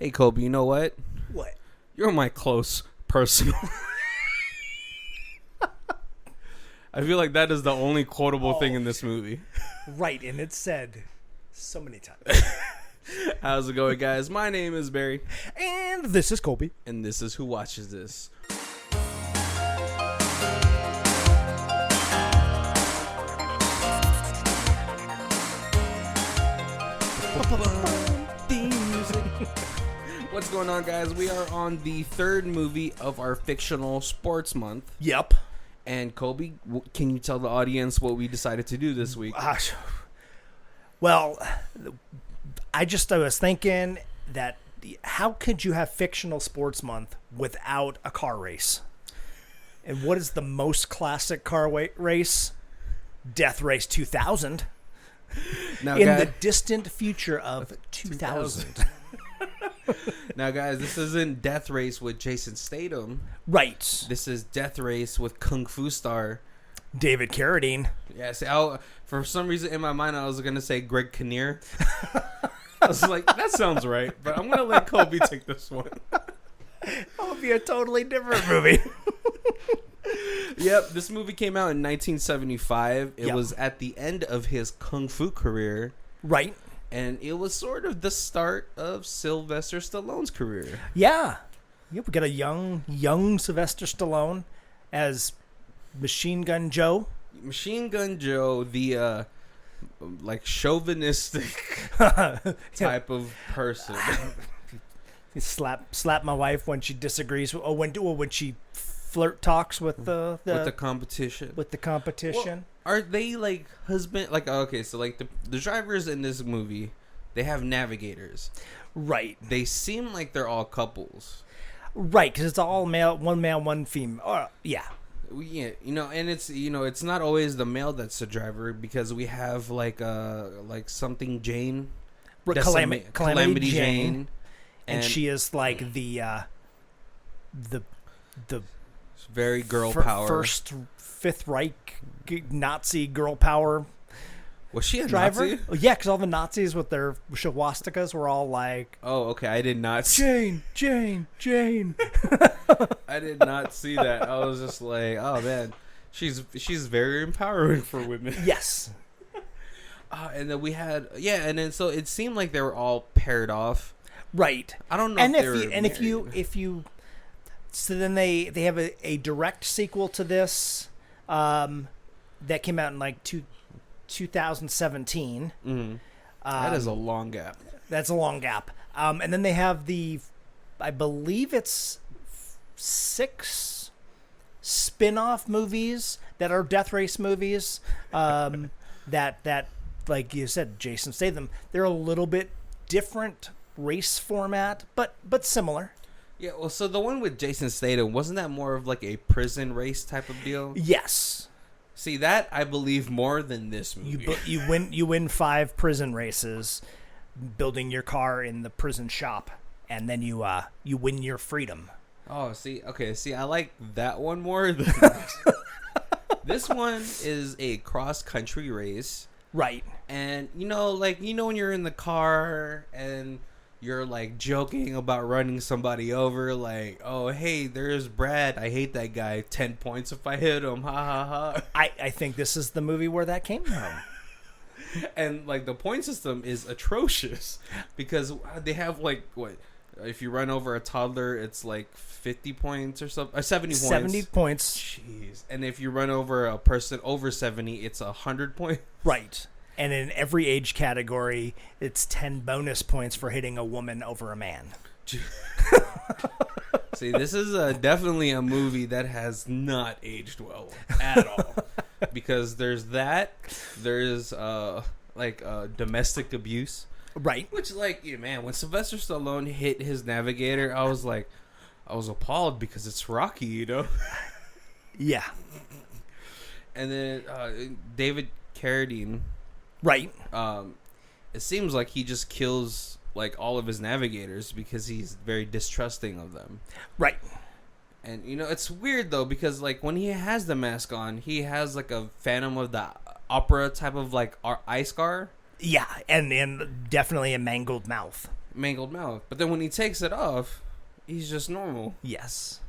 Hey, Kobe, you know what? What? You're my close personal. I feel like that is the only quotable thing in this movie. Right, and it's said so many times. How's it going, guys? My name is Barry. And this is Colby. And this is Who Watches This. What's going on, guys? We are on the third movie of our fictional sports month. Yep. And Kobe, can you tell the audience what we decided to do this week? Well, I was thinking that how could you have fictional sports month without a car race? And what is the most classic car race? Death Race 2000. Now, in guys, the distant future of 2000. Now, guys, this isn't Death Race with Jason Statham. Right. This is Death Race with Kung Fu star David Carradine. Yeah, see, for some reason in my mind I was gonna say Greg Kinnear. I was like, that sounds right, but I'm gonna let Kobe take this one. That would be a totally different movie. Yep, this movie came out in 1975. It Yep. was at the end of his Kung Fu career. Right. And it was sort of the start of Sylvester Stallone's career. Yeah. Yep, we got a young Sylvester Stallone as Machine Gun Joe. Machine Gun Joe, the chauvinistic type of person. He slap my wife when she disagrees. When she flirt talks with the competition. With the competition. Well, are they like husband? Like, okay, so like the drivers in this movie, they have navigators. Right. They seem like they're all couples. Right, because it's all male, one female. Yeah. Yeah, and it's not always the male that's the driver, because we have like something Jane, Calamity Jane, and she is like the very girl power, first Fifth Reich Nazi girl power. Was she a driver? Nazi? Oh, yeah, because all the Nazis with their swastikas were all like, "Oh, okay, I did not." Jane. I did not see that. I was just like, "Oh man, she's very empowering for women." Yes. And then we had and then so it seemed like they were all paired off. Right. I don't know. If you so then they have a direct sequel to this that came out in like 2017. Mm-hmm. That is a long gap. That's a long gap. And then they have I believe it's 6 spin-off movies that are Death Race movies. That like you said, Jason Statham, they're a little bit different race format, but similar. Yeah, well, so the one with Jason Statham, wasn't that more of like a prison race type of deal? Yes. See, that I believe more than this movie. You win 5 prison races, building your car in the prison shop, and then you win your freedom. Oh, see, I like that one more than this one is a cross country race, right? And when you're in the car and you're like joking about running somebody over, like, oh hey, there's Brad, I hate that guy, 10 points if I hit him, ha ha ha. I think this is the movie where that came from. And like the point system is atrocious, because they have like, what, if you run over a toddler it's like 50 points or something, 70 points. Jeez. And if you run over a person over 70, it's 100 points. Right. And in every age category, it's 10 bonus points for hitting a woman over a man. See, this is definitely a movie that has not aged well at all. Because there's domestic abuse. Right. Which, like, man, when Sylvester Stallone hit his navigator, I was appalled, because it's Rocky, Yeah. And then David Carradine. Right. It seems like he just kills like all of his navigators because he's very distrusting of them. Right. And it's weird though, because like when he has the mask on, he has like a Phantom of the Opera type of like eye scar. Yeah, and definitely a mangled mouth. mangled mouth. But then when he takes it off, he's just normal. Yes.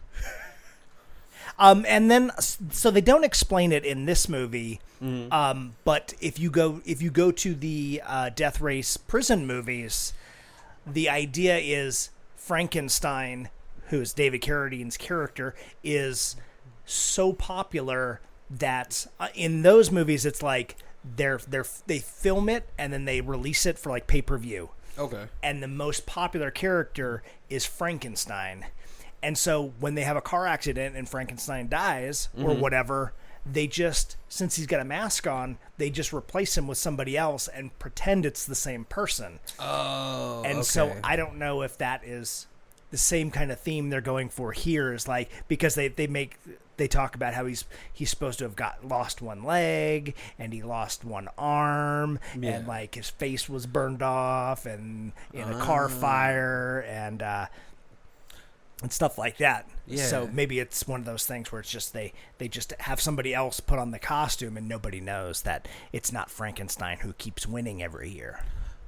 And then, so they don't explain it in this movie. Mm-hmm. But if you go to the Death Race prison movies, the idea is Frankenstein, who's David Carradine's character, is so popular that in those movies it's like they film it and then they release it for like pay-per-view. Okay. And the most popular character is Frankenstein. And so when they have a car accident and Frankenstein dies or whatever, they just, since he's got a mask on, they just replace him with somebody else and pretend it's the same person. Oh, and so I don't know if that is the same kind of theme they're going for here, is like, because they talk about how he's supposed to have lost one leg and he lost one arm and like his face was burned off and in a car fire and stuff like that. Yeah. So maybe it's one of those things where it's just they just have somebody else put on the costume and nobody knows that it's not Frankenstein who keeps winning every year.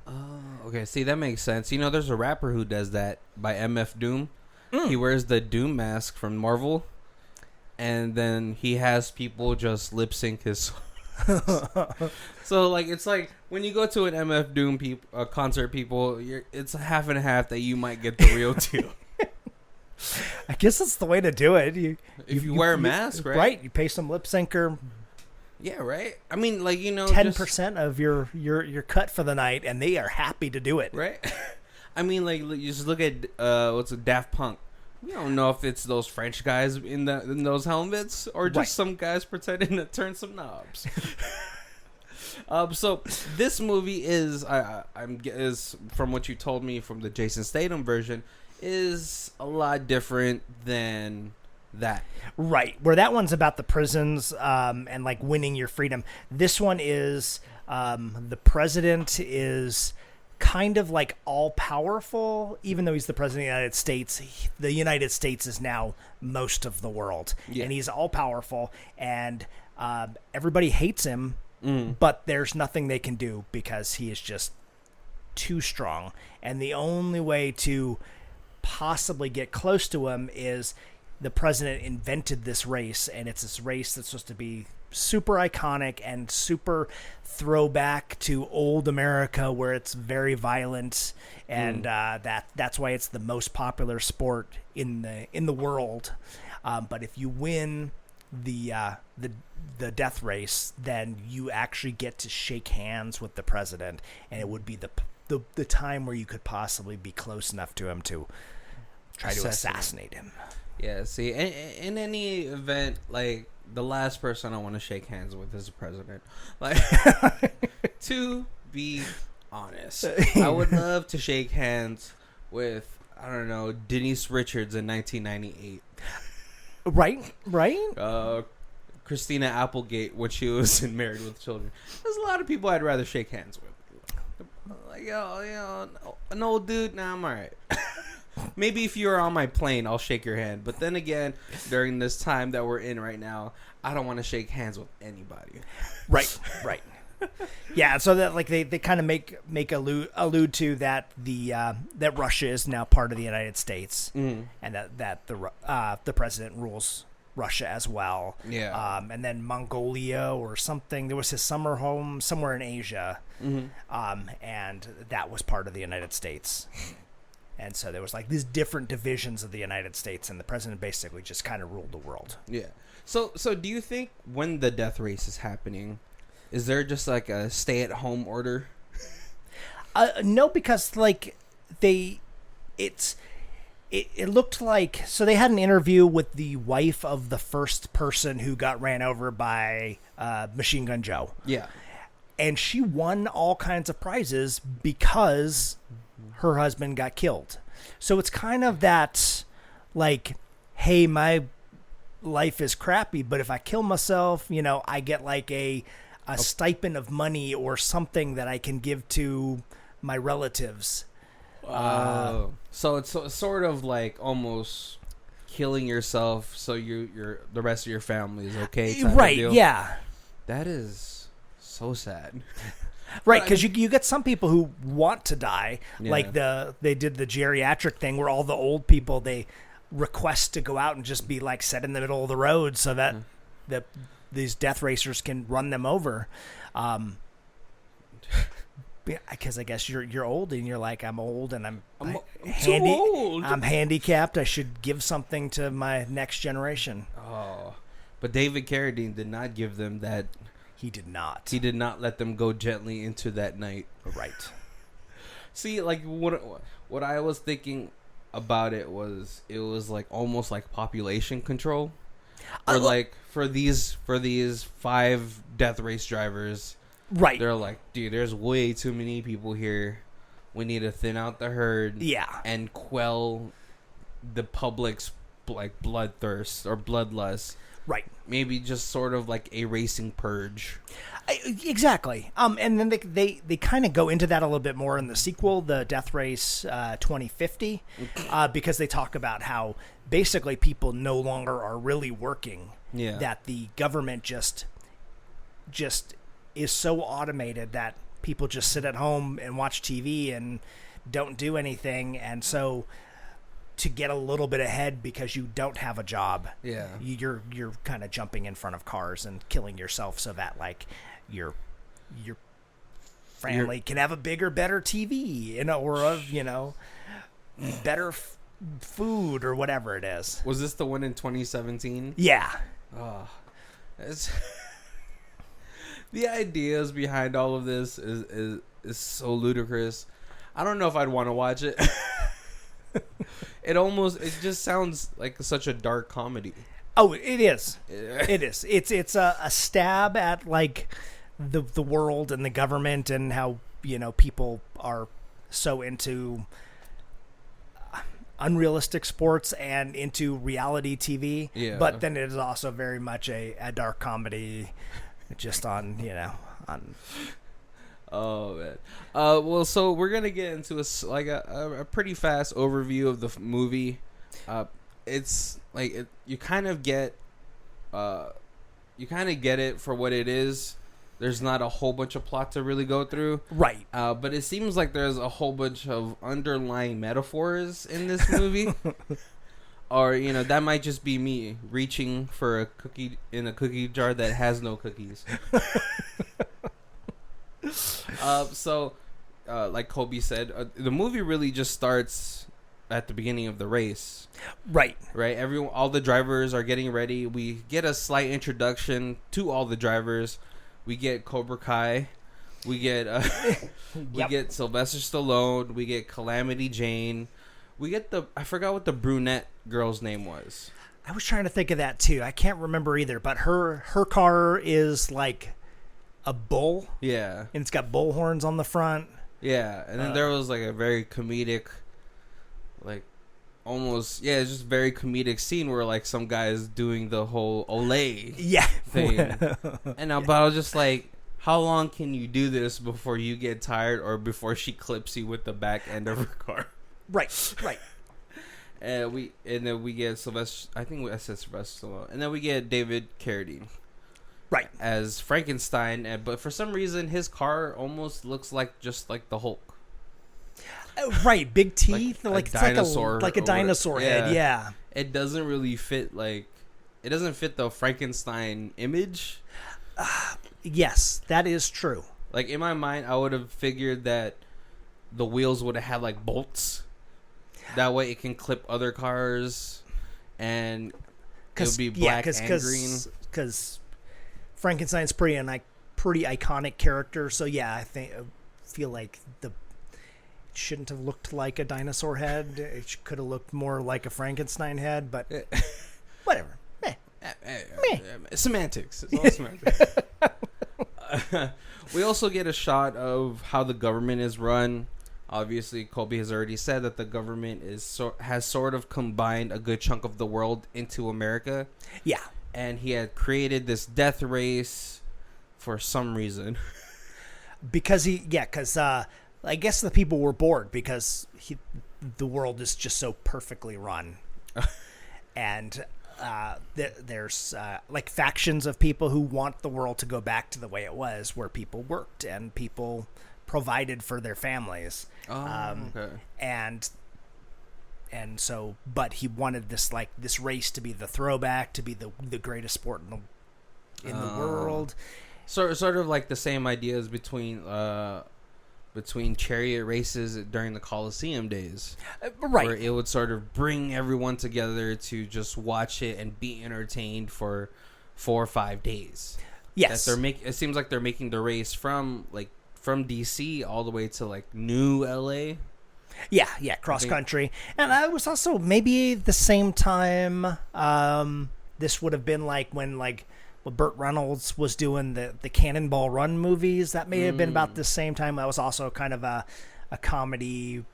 Oh, okay. See, that makes sense. You know, there's a rapper who does that by MF Doom. He wears the Doom mask from Marvel, and then he has people just lip sync his so like it's like when you go to an MF Doom concert, people, it's a half and a half that you might get the real deal. I guess that's the way to do it. If you wear a mask, right? Right. You pay some lip syncer. Yeah, right. I mean, like, you know, 10% of your cut for the night, and they are happy to do it. Right. I mean, like, you just look at what's it, Daft Punk. You don't know if it's those French guys in those helmets or just some guys pretending to turn some knobs. So this movie is from what you told me from the Jason Statham version, is a lot different than that. Right. Where that one's about the prisons and like winning your freedom. This one is the president is kind of like all powerful, even though he's the president of the United States. The United States is now most of the world, and he's all powerful, and everybody hates him, but there's nothing they can do because he is just too strong. And the only way to possibly get close to him is the president invented this race, and it's this race that's supposed to be super iconic and super throwback to old America, where it's very violent, and that's why it's the most popular sport in the world. But if you win the death race, then you actually get to shake hands with the president, and it would be the time where you could possibly be close enough to him to try to assassinate him. Yeah, see, in any event, like, the last person I want to shake hands with is the president. Like, to be honest, I would love to shake hands with, I don't know, Denise Richards in 1998. Right. Christina Applegate when she was in Married with Children. There's a lot of people I'd rather shake hands with. Like, an old dude, nah, I'm alright. Maybe if you're on my plane, I'll shake your hand. But then again, during this time that we're in right now, I don't want to shake hands with anybody. Right. Yeah, so that like they kind of make allude to that that Russia is now part of the United States, and that the president rules Russia as well. Yeah. And then Mongolia or something. There was his summer home somewhere in Asia, and that was part of the United States. And so there was like these different divisions of the United States, and the president basically just kind of ruled the world. Yeah. So do you think when the death race is happening, is there just like a stay-at-home order? No, because like it looked like, so they had an interview with the wife of the first person who got ran over by Machine Gun Joe. Yeah. And she won all kinds of prizes because her husband got killed. So it's kind of that, like, hey, my life is crappy, but if I kill myself, you know, I get like a stipend of money or something that I can give to my relatives. So it's sort of like almost killing yourself so you're the rest of your family is okay. Right, yeah. That is so sad. Right, because you get some people who want to die, Yeah. like they did the geriatric thing where all the old people, they request to go out and just be like set in the middle of the road so that these death racers can run them over. Because I guess you're old and you're like, I'm old and I'm too old. I'm handicapped. I should give something to my next generation. Oh, but David Carradine did not give them that. He did not. He did not let them go gently into that night. Right. See, like what I was thinking about it was like almost like population control, or like for these 5 death race drivers. Right. They're like, dude, there's way too many people here. We need to thin out the herd. Yeah. And quell the public's like bloodthirst or bloodlust. Right. Maybe just sort of like a racing purge. Exactly. And then they kind of go into that a little bit more in the sequel, the Death Race 2050, because they talk about how basically people no longer are really working. Yeah. That the government just is so automated that people just sit at home and watch TV and don't do anything. And so to get a little bit ahead because you don't have a job, you're kind of jumping in front of cars and killing yourself so that like your family can have a bigger, better TV, or better food or whatever it is. Was this the one in 2017? Yeah. Oh, it's the ideas behind all of this is so ludicrous. I don't know if I'd want to watch it. It just sounds like such a dark comedy. Oh, it is. It is. It's a stab at like the world and the government and how people are so into unrealistic sports and into reality TV. Yeah. But then it is also very much a dark comedy, just on. Oh man. Well, so we're gonna get into a pretty fast overview of the movie. It's like you kind of get it for what it is. There's not a whole bunch of plot to really go through, right? But it seems like there's a whole bunch of underlying metaphors in this movie. Or that might just be me reaching for a cookie in a cookie jar that has no cookies. Like Kobe said, the movie really just starts at the beginning of the race. Right. All the drivers are getting ready. We get a slight introduction to all the drivers. We get Cobra Kai. We get we get Sylvester Stallone. We get Calamity Jane. We get I forgot what the brunette girl's name was. I was trying to think of that too. I can't remember either. But her car is like a bull. Yeah. And it's got bull horns on the front. Yeah. And then there was like a very comedic, like almost, it's just very comedic scene where like some guy is doing the whole Olay thing. But I was just like, how long can you do this before you get tired or before she clips you with the back end of her car? Right. And then we get Sylvester. I think I said Sylvester Stallone. And then we get David Carradine. Right. As Frankenstein, but for some reason his car almost looks like just like the Hulk. Right, big teeth, like a dinosaur, like a dinosaur head. Yeah. It doesn't really fit. It doesn't fit the Frankenstein image. Yes, that is true. Like in my mind, I would have figured that the wheels would have had like bolts. That way, it can clip other cars, and it would be black and green. Because Frankenstein's pretty iconic character. So yeah, I feel like it shouldn't have looked like a dinosaur head. It could have looked more like a Frankenstein head. But whatever. Semantics. It's all semantics. We also get a shot of how the government is run. Obviously, Colby has already said that the government has sort of combined a good chunk of the world into America. Yeah. And he had created this death race for some reason. Because I guess the people were bored because the world is just so perfectly run. And there's like factions of people who want the world to go back to the way it was, where people worked and people provided for their families. Okay. And so, but he wanted this race to be the throwback, to be the greatest sport in the world. Sort of like the same ideas between chariot races during the Colosseum days, right? Where it would sort of bring everyone together to just watch it and be entertained for 4 or 5 days. Yes, it seems like they're making the race from DC all the way to like New LA. Yeah, cross country. And I was also maybe the same time. This would have been like when Burt Reynolds was doing the Cannonball Run movies. That may have been about the same time. That was also kind of a comedy,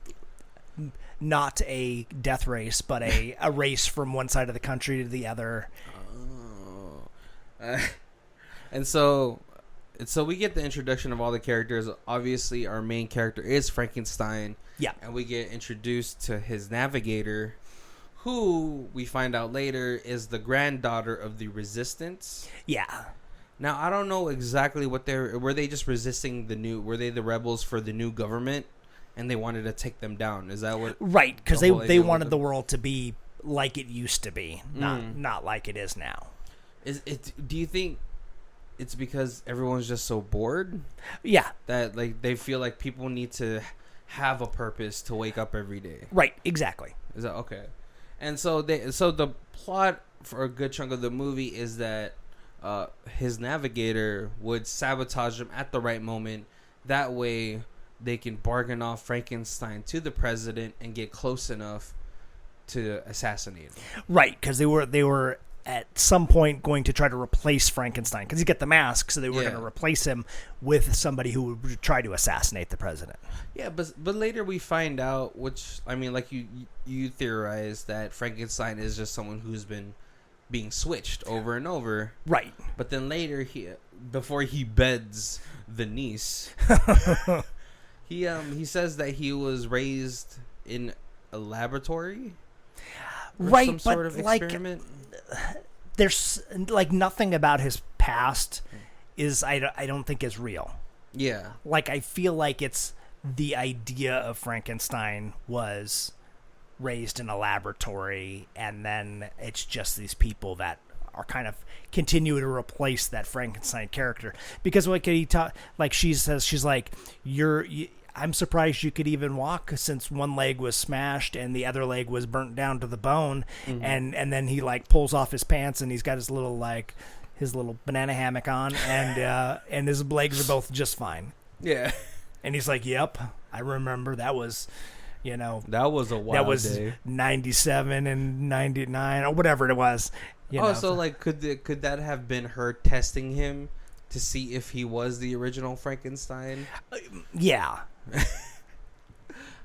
not a death race, but a race from one side of the country to the other. And so we get the introduction of all the characters. Obviously, our main character is Frankenstein. Yeah. And we get introduced to his navigator, who we find out later is the granddaughter of the Resistance. Yeah. Now, I don't know exactly what were they just resisting were they the rebels for the new government and they wanted to take them down? Is that what? Right, because they wanted the world to be like it used to be, not like it is now. Do you think it's because everyone's just so bored? Yeah. That like they feel like people need to have a purpose to wake up every day. Right, exactly. Is that okay? And so the plot for a good chunk of the movie is that his navigator would sabotage him at the right moment. That way they can bargain off Frankenstein to the president and get close enough to assassinate him. Right, because they were at some point going to try to replace Frankenstein because he got the mask, so they were going to replace him with somebody who would try to assassinate the president. Yeah, but later we find out, which I mean, like you theorize that Frankenstein is just someone who's been being switched over and over. Right. But then later, before he beds the niece, he says that he was raised in a laboratory. Right, some sort of experiment. There's like nothing about his past I don't think is real. Yeah. Like I feel like it's the idea of Frankenstein was raised in a laboratory, and then it's just these people that are kind of continue to replace that Frankenstein character. Because she says, she's like, I'm surprised you could even walk since one leg was smashed and the other leg was burnt down to the bone. Mm-hmm. And then he like pulls off his pants and he's got his little banana hammock on and his legs are both just fine. Yeah. And he's like, yep, I remember that was, that was a wild day. 97 and 99 or whatever it was. So like, could that have been her testing him to see if he was the original Frankenstein? Yeah.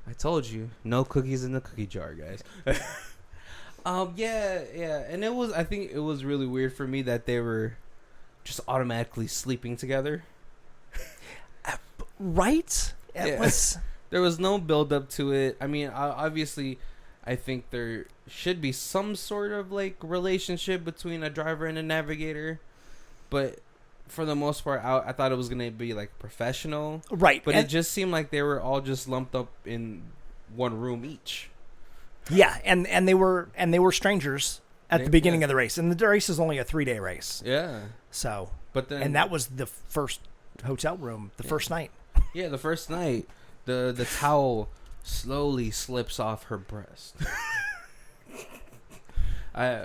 I told you, no cookies in the cookie jar, guys. Yeah, and I think it was really weird for me that they were just automatically sleeping together. Right? There was no build up to it. I mean, obviously, I think there should be some sort of like relationship between a driver and a navigator, but for the most part, I thought it was gonna be like professional, right? But it just seemed like they were all just lumped up in one room each. Yeah, and they were strangers at the beginning of the race, and the race is only a 3-day race. Yeah. So, but then, and that was the first hotel room, the first night. Yeah, the first night, the towel slowly slips off her breast.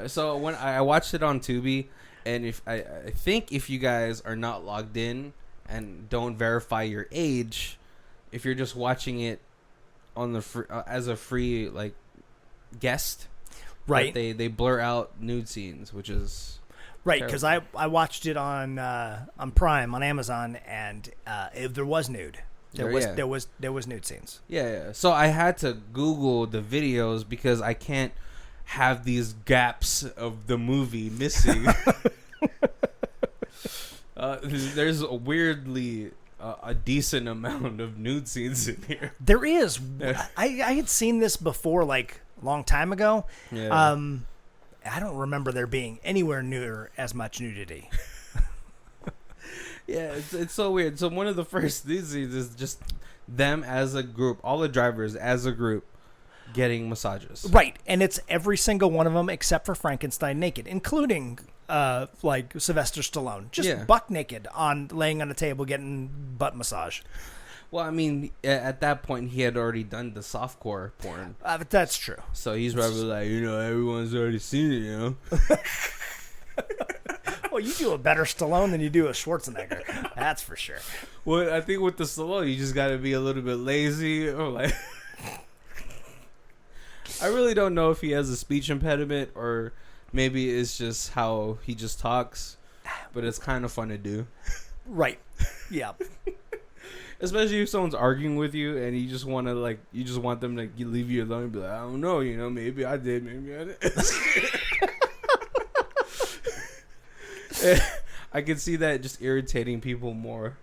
So when I watched it on Tubi. And if I think if you guys are not logged in and don't verify your age, if you're just watching it on the as a free like guest, right? They blur out nude scenes, which is right because I watched it on Prime on Amazon, and there was nude. There was nude scenes. Yeah. So I had to Google the videos because I can't have these gaps of the movie missing. There's weirdly a decent amount of nude scenes in here. There is. I had seen this before, like a long time ago. Yeah. I don't remember there being anywhere near as much nudity. Yeah, it's so weird. So one of the first scenes is just them as a group, all the drivers as a group, getting massages. Right, and it's every single one of them except for Frankenstein naked, including like Sylvester Stallone, just buck naked laying on a table getting butt massage. Well, I mean, at that point he had already done the softcore porn. But that's true. So he's probably like, everyone's already seen it, Well, you do a better Stallone than you do a Schwarzenegger. That's for sure. Well, I think with the Stallone, you just got to be a little bit lazy or like. I really don't know if he has a speech impediment or maybe it's just how he just talks, but it's kind of fun to do. Right. Yeah. Especially if someone's arguing with you and you just want to you just want them to leave you alone and be like, I don't know, maybe I did, maybe I did. I can see that just irritating people more.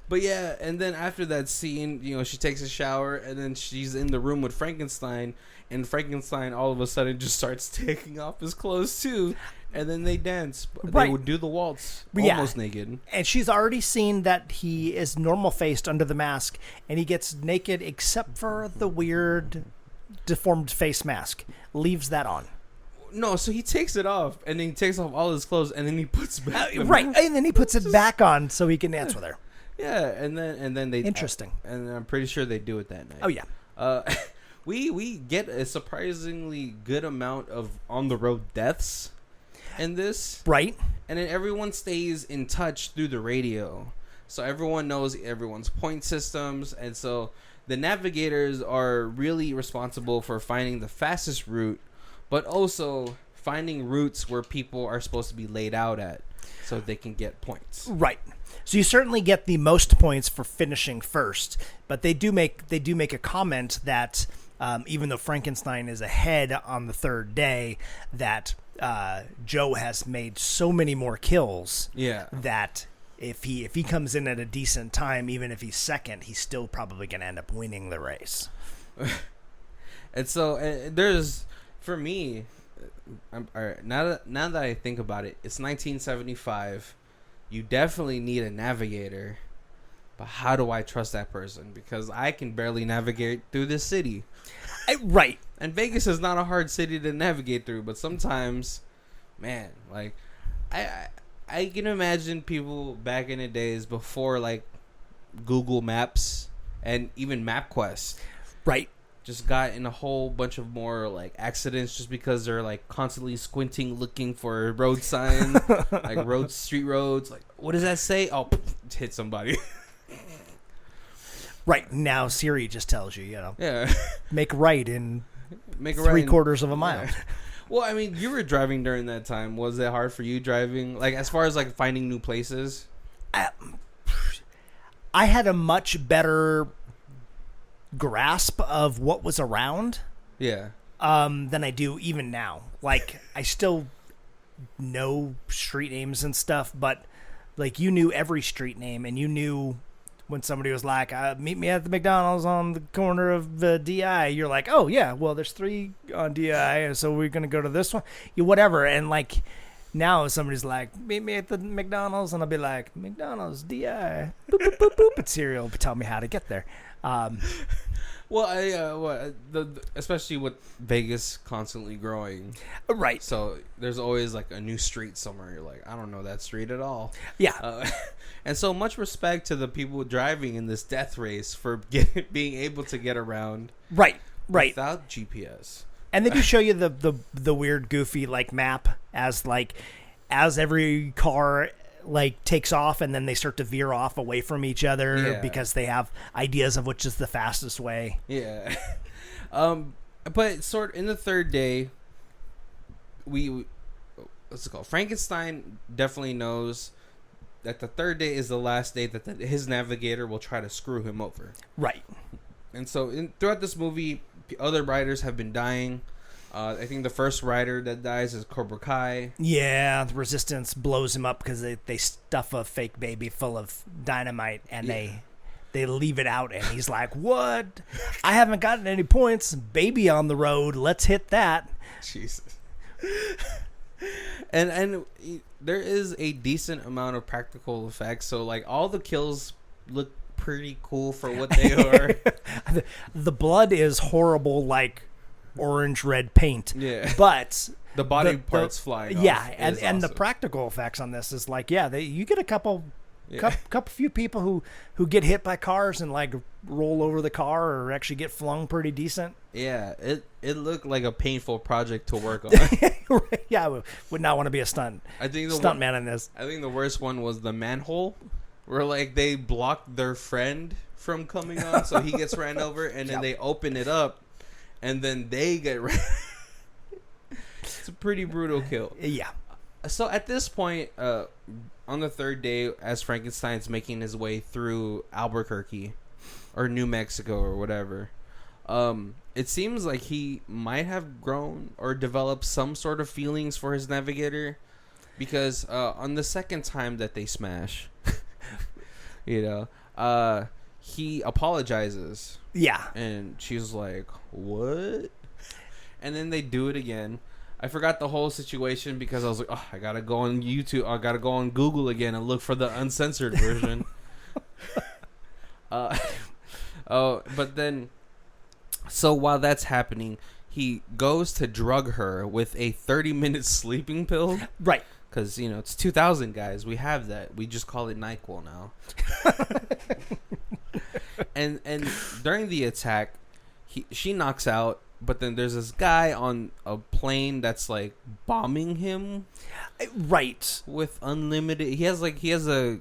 But yeah, and then after that scene, she takes a shower, and then she's in the room with Frankenstein, and Frankenstein all of a sudden just starts taking off his clothes too, and then they dance. Right. They would do the waltz, almost naked. And she's already seen that he is normal-faced under the mask, and he gets naked except for the weird, deformed face mask. Leaves that on. No, so he takes it off, and then he takes off all his clothes, and then he puts back right, and then he puts it back on so he can dance with her. Yeah, and then they interesting, and I'm pretty sure they do it that night. Oh yeah, we get a surprisingly good amount of on the road deaths in this, right? And then everyone stays in touch through the radio, so everyone knows everyone's point systems, and so the navigators are really responsible for finding the fastest route, but also finding routes where people are supposed to be laid out at, so they can get points. Right. So you certainly get the most points for finishing first, but they do make a comment that even though Frankenstein is ahead on the third day, that Joe has made so many more kills. Yeah. That if he comes in at a decent time, even if he's second, he's still probably going to end up winning the race. And so there's, for me, all right, now that I think about it, it's 1975. You definitely need a navigator, but how do I trust that person? Because I can barely navigate through this city. Right. And Vegas is not a hard city to navigate through, but sometimes, man, like, I can imagine people back in the days before, like, Google Maps and even MapQuest. Right. Just got in a whole bunch of more like accidents just because they're like constantly squinting looking for a road sign, like street roads, like what does that say? Oh, hit somebody. Right, now Siri just tells you, make right in three quarters of a mile. Yeah. Well, I mean, you were driving during that time. Was it hard for you driving, like as far as like finding new places? I had a much better grasp of what was around than I do even now. Like I still know street names and stuff, but like you knew every street name, and you knew when somebody was like, meet me at the McDonald's on the corner of the DI, you're like, oh yeah, well there's 3 on DI, so we're gonna go to this one, whatever. And like now somebody's like, meet me at the McDonald's, and I'll be like, McDonald's DI, boop boop boop boop, and Siri will tell me how to get there. Well, especially with Vegas constantly growing, right? So there's always like a new street somewhere. You're like, I don't know that street at all. Yeah. And so much respect to the people driving in this death race for being able to get around, right, without GPS. And they do show you the weird, goofy like map as every car like takes off, and then they start to veer off away from each other because they have ideas of which is the fastest way. Yeah. But sort in the third day, what's it called? Frankenstein definitely knows that the third day is the last day that his navigator will try to screw him over. Right. And so throughout this movie, other riders have been dying. I think the first rider that dies is Cobra Kai. Yeah, the Resistance blows him up because they stuff a fake baby full of dynamite, and they they leave it out, and he's like, "What? I haven't gotten any points. Baby on the road. Let's hit that." Jesus. And there is a decent amount of practical effects, so like all the kills look pretty cool for what they are. The blood is horrible, like orange red paint. Yeah, but the body parts flying. Yeah, off and awesome. The practical effects on this is like, you get a couple few people who get hit by cars and like roll over the car or actually get flung pretty decent. Yeah, it looked like a painful project to work on. Yeah, I would not want to be a stuntman in this. I think the worst one was the manhole, where like they blocked their friend from coming on, so he gets ran over, and then they open it up, and then they get ran. It's a pretty brutal kill. Yeah. So at this point, on the third day, as Frankenstein's making his way through Albuquerque or New Mexico or whatever, it seems like he might have grown or developed some sort of feelings for his navigator, because on the second time that they smash, he apologizes. Yeah. And she's like, "What?" And then they do it again. I forgot the whole situation because I was like, "Oh, I gotta go on YouTube. I gotta go on Google again and look for the uncensored version." But then, so while that's happening, he goes to drug her with a 30-minute sleeping pill. Right. Because, it's 2000, guys. We have that. We just call it NyQuil now. and during the attack, she knocks out. But then there's this guy on a plane that's like bombing him, right? With unlimited, he has a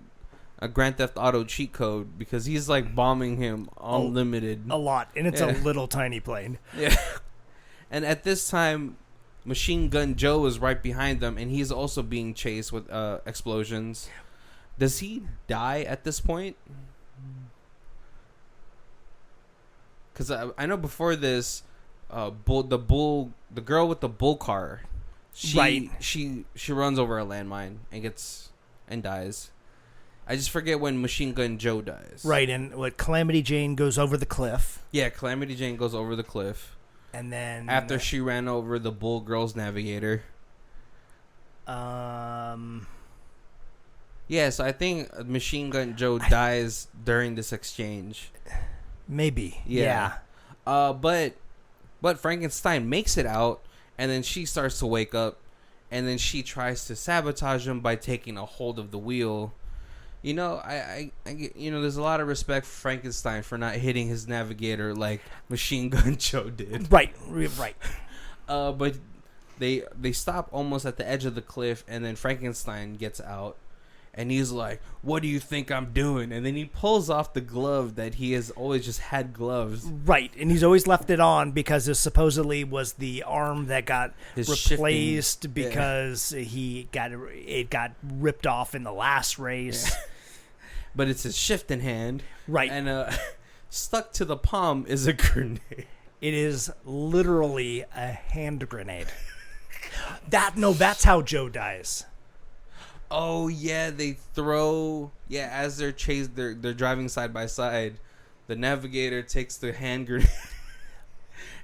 Grand Theft Auto cheat code because he's like bombing him unlimited a lot, and it's a little tiny plane. Yeah, and at this time, Machine Gun Joe is right behind them, and he's also being chased with explosions. Does he die at this point? Because I know before this. The girl with the bull car, she runs over a landmine and dies. I just forget when Machine Gun Joe dies. Right, and what Calamity Jane goes over the cliff. Yeah, Calamity Jane goes over the cliff, and then after she ran over the bull girl's navigator. Yeah, so I think Machine Gun Joe dies during this exchange. Maybe. Yeah. But Frankenstein makes it out, and then she starts to wake up, and then she tries to sabotage him by taking a hold of the wheel. I there's a lot of respect for Frankenstein for not hitting his navigator like Machine Gun Joe did. Right. But they stop almost at the edge of the cliff, and then Frankenstein gets out. And he's like, "What do you think I'm doing?" And then he pulls off the glove that he has always just had gloves. Right, and he's always left it on because it supposedly was the arm that got replaced because it got ripped off in the last race. Yeah. But it's his shifting hand. Right. And stuck to the palm is a grenade. It is literally a hand grenade. That's how Joe dies. Oh yeah, they throw as they're chased, they're driving side by side. The navigator takes the hand grenade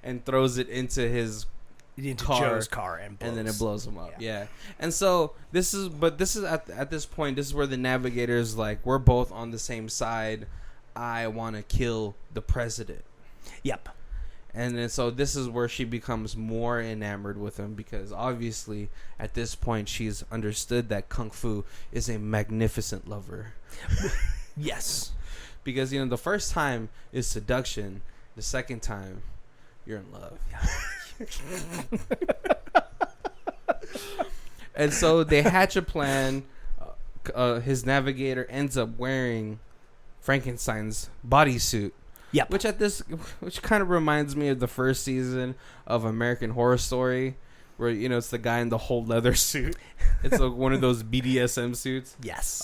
and throws it into Joe's car and then it blows him up. Yeah. And so this is at this point, this is where the navigator is like, we're both on the same side. I want to kill the president. Yep. And then so this is where she becomes more enamored with him, because obviously at this point she's understood that Kung Fu is a magnificent lover. Yes. Because, the first time is seduction. The second time, you're in love. And so they hatch a plan. His navigator ends up wearing Frankenstein's bodysuit. Yep. Which kind of reminds me of the first season of American Horror Story, where it's the guy in the whole leather suit. It's one of those BDSM suits. Yes.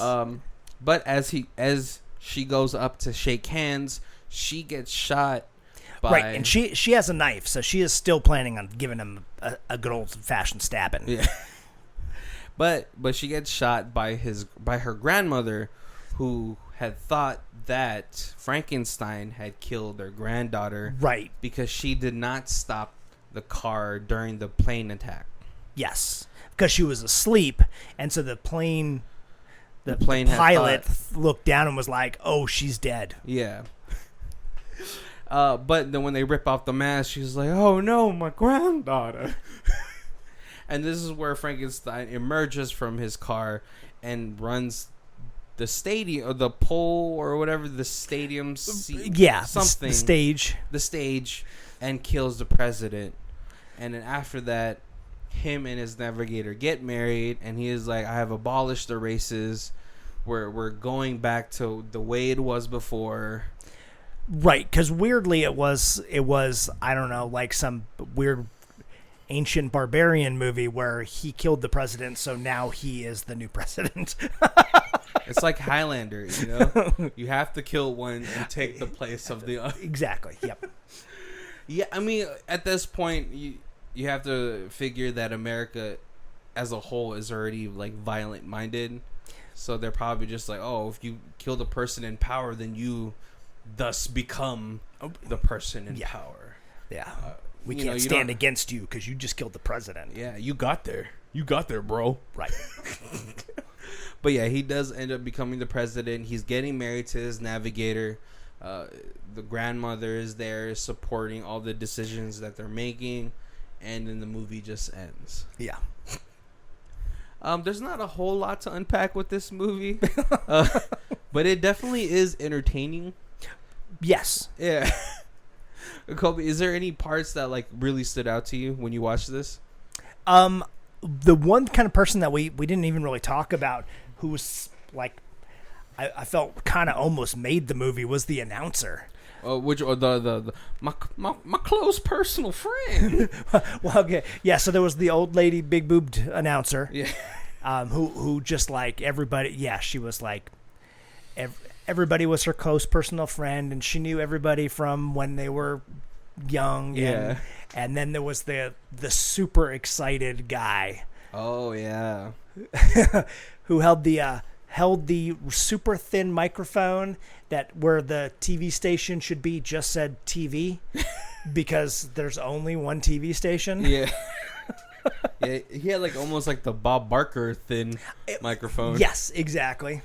But as she goes up to shake hands, she gets shot by... Right, and she has a knife, so she is still planning on giving him a good old fashioned stabbing. Yeah. But she gets shot by her grandmother, who had thought that Frankenstein had killed their granddaughter. Right. Because she did not stop the car during the plane attack. Yes. Because she was asleep, and so the pilot looked down and was like, "Oh, she's dead." Yeah. But then when they rip off the mask, she's like, "Oh no, my granddaughter." And this is where Frankenstein emerges from his car and runs the stadium, or the pole, or whatever, the stadium something. The stage, and kills the president. And then after that, him and his navigator get married, and he is like, "I have abolished the races. We're going back to the way it was before." Right, because weirdly it was I don't know, like some weird ancient barbarian movie where he killed the president, so now he is the new president. It's like Highlander, you know? You have to kill one and take the place of the other. Exactly. Yep. Yeah, I mean, at this point, you have to figure that America as a whole is already like violent minded, so they're probably just like, "Oh, if you kill the person in power, then you thus become the person in power." Yeah. We can't stand against you because you just killed the president. Yeah, you got there, bro. Right. But yeah, he does end up becoming the president. He's getting married to his navigator. The grandmother is there supporting all the decisions that they're making, and then the movie just ends. Yeah. There's not a whole lot to unpack with this movie, but it definitely is entertaining. Yes. Yeah. Colby, is there any parts that like really stood out to you when you watched this? The one kind of person that we didn't even really talk about, who was like, I felt kind of almost made the movie, was the announcer. My close personal friend. Well, okay, yeah. So there was the old lady, big boobed announcer. Yeah. Who just like everybody. Yeah, she was like, everybody was her close personal friend, and she knew everybody from when they were young. Yeah. And then there was the super excited guy. Oh yeah. Who held the super thin microphone that where the TV station should be just said TV because there's only one TV station. Yeah. Yeah, he had like almost like the Bob Barker thin microphone. Yes, exactly.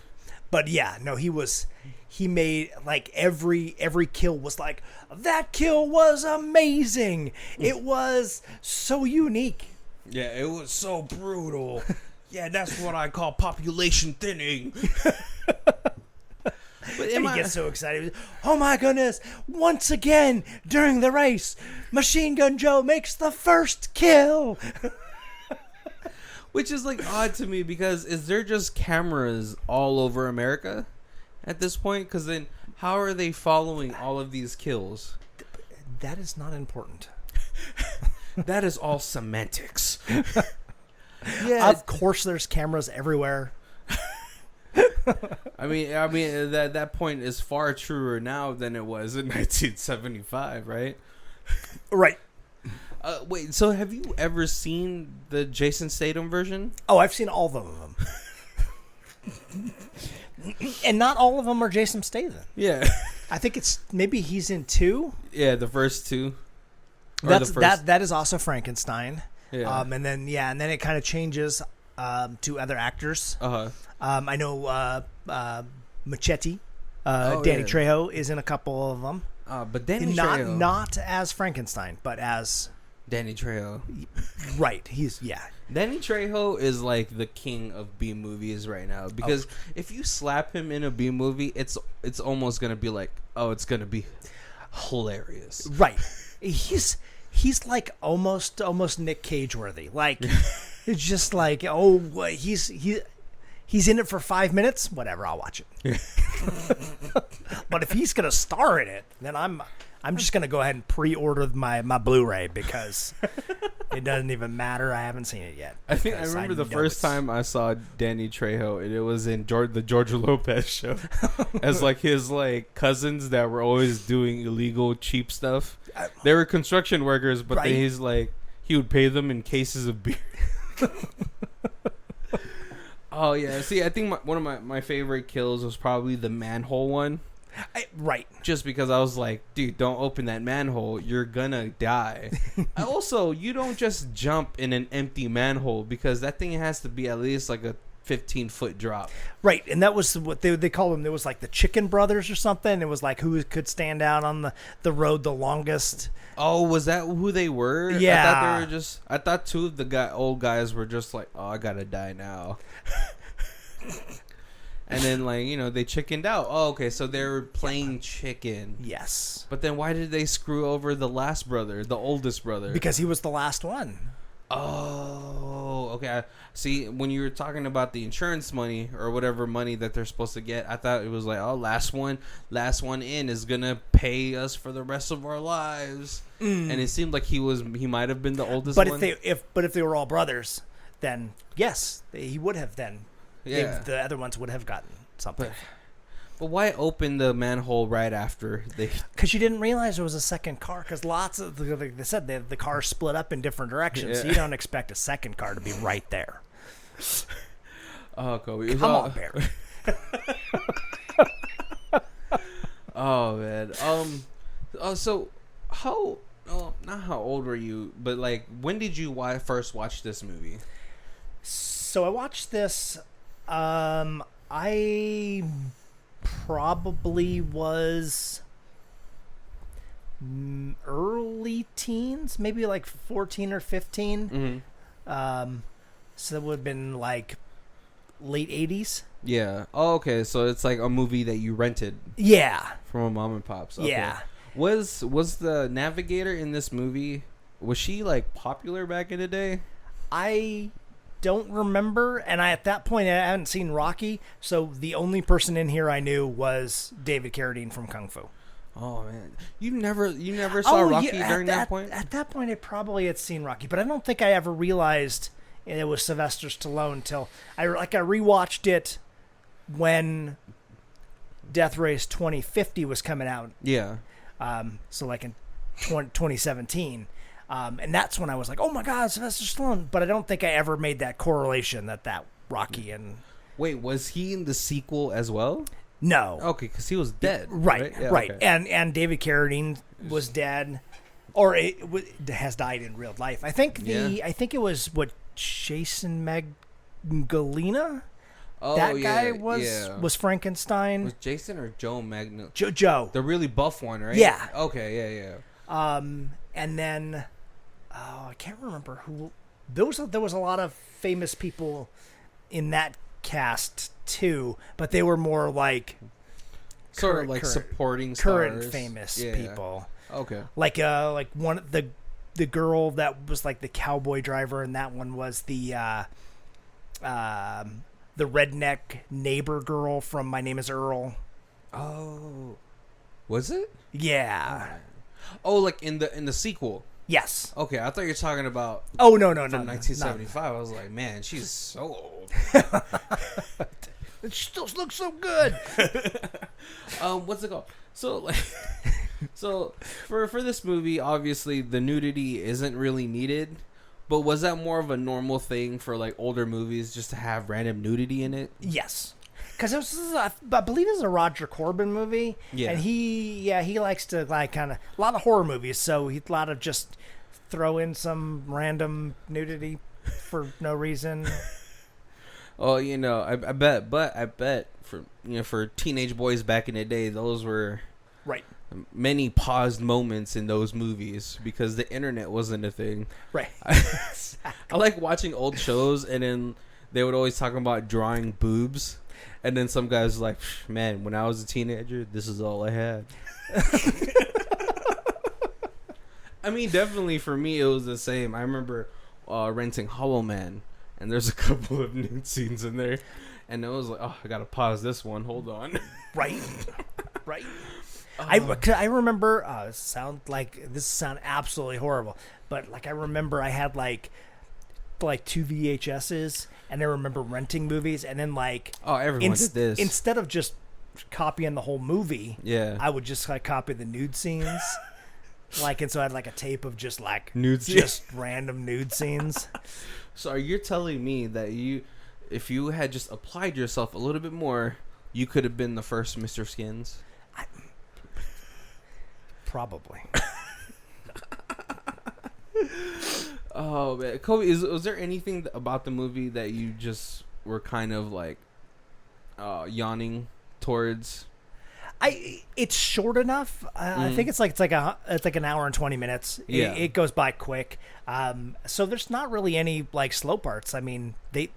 But yeah, no, he made like every kill was like, that kill was amazing. It was so unique. Yeah, it was so brutal. Yeah, that's what I call population thinning. But he gets so excited. Oh my goodness! Once again during the race, Machine Gun Joe makes the first kill. Which is like odd to me because is there just cameras all over America at this point? Because then how are they following all of these kills? That is not important. That is all semantics. Yeah, of course there's cameras everywhere. I mean that point is far truer now than it was in 1975, right? Right. Wait, so have you ever seen the Jason Statham version? Oh, I've seen all of them. And not all of them are Jason Statham. Yeah. I think it's maybe he's in 2. Yeah, the first 2. That is also Frankenstein. Yeah. And then it kind of changes to other actors. Uh-huh. I know Machete, Danny Trejo is in a couple of them. But Danny Trejo, not as Frankenstein, but as Danny Trejo. Right. Danny Trejo is like the king of B movies right now because if you slap him in a B movie, it's almost gonna be like, oh, it's gonna be hilarious. Right. He's like almost Nick Cage worthy. Like it's just like, oh, he's in it for 5 minutes. Whatever, I'll watch it. But if he's gonna star in it, then I'm just gonna go ahead and pre-order my Blu-ray because it doesn't even matter. I haven't seen it yet. I remember the first time I saw Danny Trejo, and it was in the George Lopez show, as like his like cousins that were always doing illegal cheap stuff. They were construction workers, but then he's like he would pay them in cases of beer. Oh yeah, see, I think one of my favorite kills was probably the manhole one. Right. Just because I was like, dude, don't open that manhole. You're gonna die. Also, you don't just jump in an empty manhole because that thing has to be at least like a 15-foot drop. Right, and that was what they called them. There was like the Chicken Brothers or something. It was like who could stand out on the road the longest. Oh, was that who they were? Yeah. I thought they were just. I thought two of the old guys were just like, oh, I gotta die now. And then, like, you know, they chickened out. Oh, okay, so they were playing chicken. Yes. But then why did they screw over the last brother, the oldest brother? Because he was the last one. Oh, okay. See, when you were talking about the insurance money or whatever money that they're supposed to get, I thought it was like, oh, last one in is gonna pay us for the rest of our lives. And it seemed like he might have been the oldest but one. If they were all brothers, then yes, he would have then. Yeah. The other ones would have gotten something. But why open the manhole right after they? Because you didn't realize there was a second car. Because lots of, like they said, the cars split up in different directions. Yeah. So you don't expect a second car to be right there. Oh, Kobe. Come on, Barry. Oh, man. So how? Oh, not how old were you, but like, when did you first watch this movie? So I watched this. I probably was early teens, maybe like 14 or 15. Mm-hmm. So that would have been like late 80s. Yeah. Oh, okay. So it's like a movie that you rented. Yeah. From a mom and pop's. Okay. Yeah. Was the navigator in this movie? Was she like popular back in the day? I don't remember, and at that point I hadn't seen Rocky, so the only person in here I knew was David Carradine from Kung Fu. Oh man, you never saw Rocky during that point? At that point, I probably had seen Rocky, but I don't think I ever realized it was Sylvester Stallone until I rewatched it when Death Race 2050 was coming out. Yeah. So like in 2017. And that's when I was like, oh my God, Sylvester Stallone. But I don't think I ever made that correlation that Rocky and... Wait, was he in the sequel as well? No. Okay, because he was dead. Right, Yeah, right. Okay. And David Carradine was dead, or has died in real life. I think it was Jason Magdalena? Oh, that guy was Frankenstein. Was Jason or Joe Magdalena? Joe. The really buff one, right? Yeah. Okay, yeah. And then... Oh, I can't remember who. There was a lot of famous people in that cast too, but they were more like sort of like supporting stars. Current famous people. Okay. Like one the girl that was like the cowboy driver, and that one was the redneck neighbor girl from My Name Is Earl. Oh, was it? Yeah. Oh, like in the sequel. Yes. Okay, I thought you were talking about. Oh no, from 1975. I was like, man, she's so old. It still looks so good. What's it called? So like, so for this movie, obviously the nudity isn't really needed. But was that more of a normal thing for like older movies just to have random nudity in it? Yes. Because I believe it was a Roger Corman movie, and he likes to like kind of a lot of horror movies, so he a lot of just throw in some random nudity for no reason. Oh, you know, I bet for teenage boys back in the day, those were right. Many paused moments in those movies because the internet wasn't a thing. Right. I like watching old shows, and then they would always talk about drawing boobs. And then some guys like, man, when I was a teenager, this is all I had. I mean, definitely for me, it was the same. I remember renting Hollow Man, and there's a couple of nude scenes in there. And it was like, oh, I got to pause this one. Hold on. Right. Right. I remember, this sound absolutely horrible, but like I remember I had like 2 VHSs, and I remember renting movies, and then like everyone did this. Instead of just copying the whole movie, I would just like copy the nude scenes, and so I had like a tape of just like nude just random nude scenes. So you're telling me that if you had just applied yourself a little bit more, you could have been the first Mr. Skins? Probably. Oh man, Kobe, was there anything about the movie that you just were kind of like yawning towards? It's short enough. I think it's like an hour and 20 minutes. Yeah. It goes by quick. So there's not really any like slow parts. I mean, they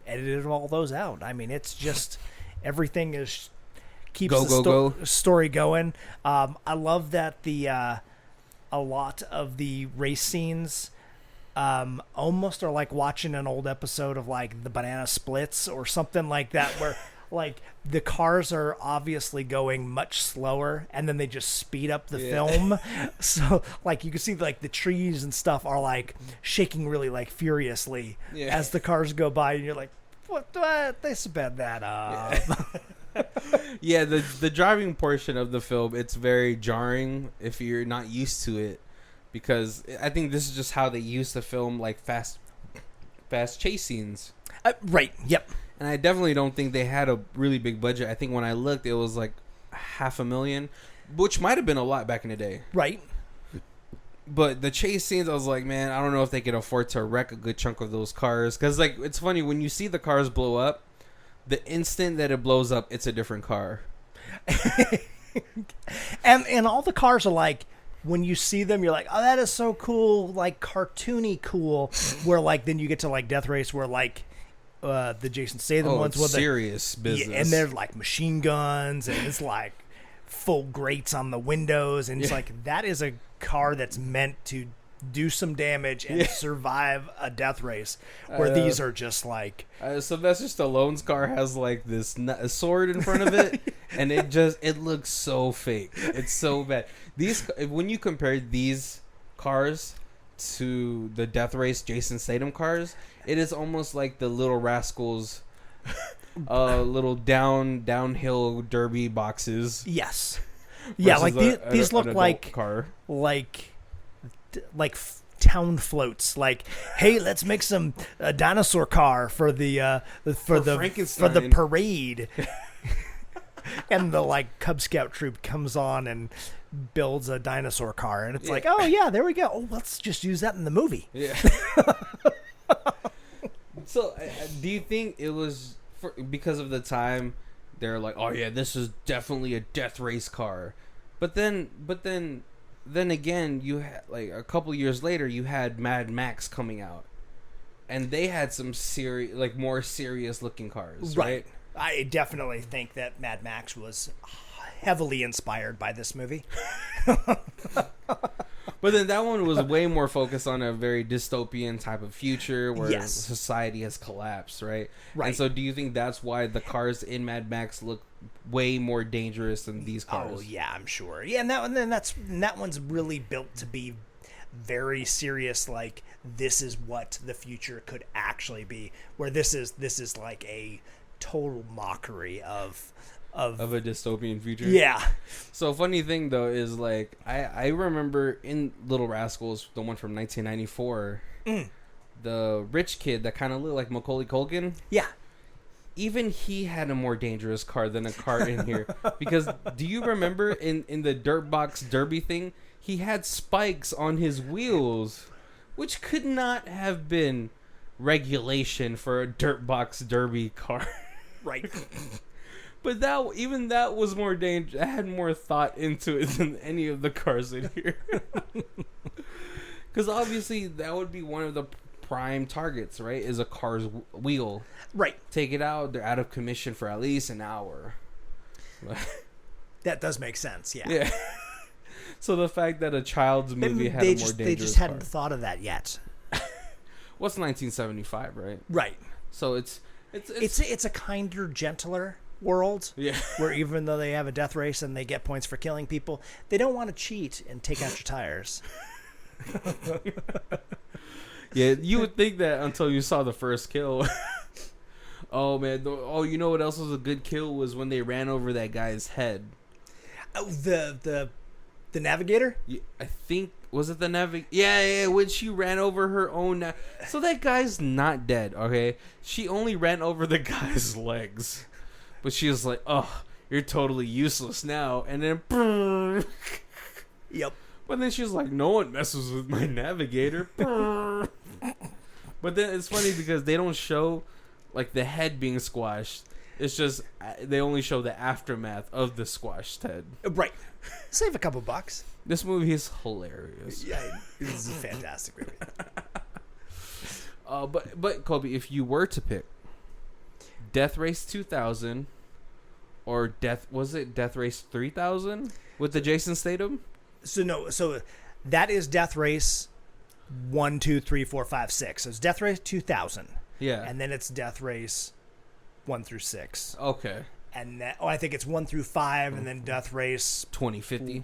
edited all those out. I mean, it's just everything keeps the story going. I love that a lot of the race scenes almost are like watching an old episode of like the Banana Splits or something like that, where like the cars are obviously going much slower and then they just speed up the film. So like you can see like the trees and stuff are like shaking really like furiously as the cars go by, and you're like, what? They sped that up. Yeah, the driving portion of the film, it's very jarring if you're not used to it, because I think this is just how they used to film like fast chase scenes. Right. Yep. And I definitely don't think they had a really big budget. I think when I looked, it was like $500,000, which might have been a lot back in the day. Right. But the chase scenes, I was like, man, I don't know if they could afford to wreck a good chunk of those cars. Because like, it's funny, when you see the cars blow up, the instant that it blows up, it's a different car. and all the cars are like, when you see them, you're like, oh, that is so cool, like cartoony cool. Where like then you get to like Death Race, where like the Jason Statham ones with serious business, and they're like machine guns, and it's like full grates on the windows, and it's like that is a car that's meant to do some damage and survive a death race, where these are just like Sylvester Stallone's car has like this sword in front of it, and it looks so fake. It's so bad. When you compare these cars to the Death Race Jason Statham cars, it is almost like the Little Rascals little downhill derby boxes. Yes. Yeah, like these look like car. like town floats. Like, hey, let's make some dinosaur car for the parade. And the like Cub Scout troop comes on and builds a dinosaur car, and it's like, oh yeah, there we go. Oh, let's just use that in the movie. Yeah. So, do you think it was because of the time? They're like, oh yeah, this is definitely a death race car. But then again, you had like a couple years later, you had Mad Max coming out, and they had some more serious looking cars, right? I definitely think that Mad Max was heavily inspired by this movie. But then that one was way more focused on a very dystopian type of future where society has collapsed, right? Right. And so do you think that's why the cars in Mad Max look way more dangerous than these cars? Oh, yeah, I'm sure. Yeah, and that one's really built to be very serious, like this is what the future could actually be, where this is like a total mockery of a dystopian future. Yeah. So funny thing though is like I remember in Little Rascals, the one from 1994, the rich kid that kind of looked like Macaulay Culkin. Yeah. Even he had a more dangerous car than a car in here. Because do you remember in the dirt box derby thing, he had spikes on his wheels, which could not have been regulation for a dirt box derby car. Right. But that was more dangerous. I had more thought into it than any of the cars in here. Because obviously that would be one of the prime targets, right? Is a car's wheel. Right. Take it out, they're out of commission for at least an hour. That does make sense, yeah. Yeah. So the fact that a child's movie had a more dangerous they just hadn't thought of that yet. What's 1975, right? Right. So it's a kinder, gentler world. Yeah. Where even though they have a death race and they get points for killing people, they don't want to cheat and take out your tires. Yeah, you would think that until you saw the first kill. Oh man! You know what else was a good kill was when they ran over that guy's head. Oh, the navigator? Yeah, I think was it the navigator? Yeah. When she ran over her own. So that guy's not dead. Okay, she only ran over the guy's legs, but she was like, oh, you're totally useless now. And then, yep. But then she's like, no one messes with my navigator. But then it's funny because they don't show like the head being squashed. It's just they only show the aftermath of the squashed head. Right. Save a couple bucks. This movie is hilarious. Yeah, this is a fantastic movie. But Kobe, if you were to pick Death Race 2000 or Death Race 3000 with the Jason Statham? So that is Death Race 1, 2, 3, 4, 5, 6. So it's Death Race 2000. Yeah. And then it's Death Race 1 through 6. Okay. And I think it's 1 through 5, and then Death Race 2050.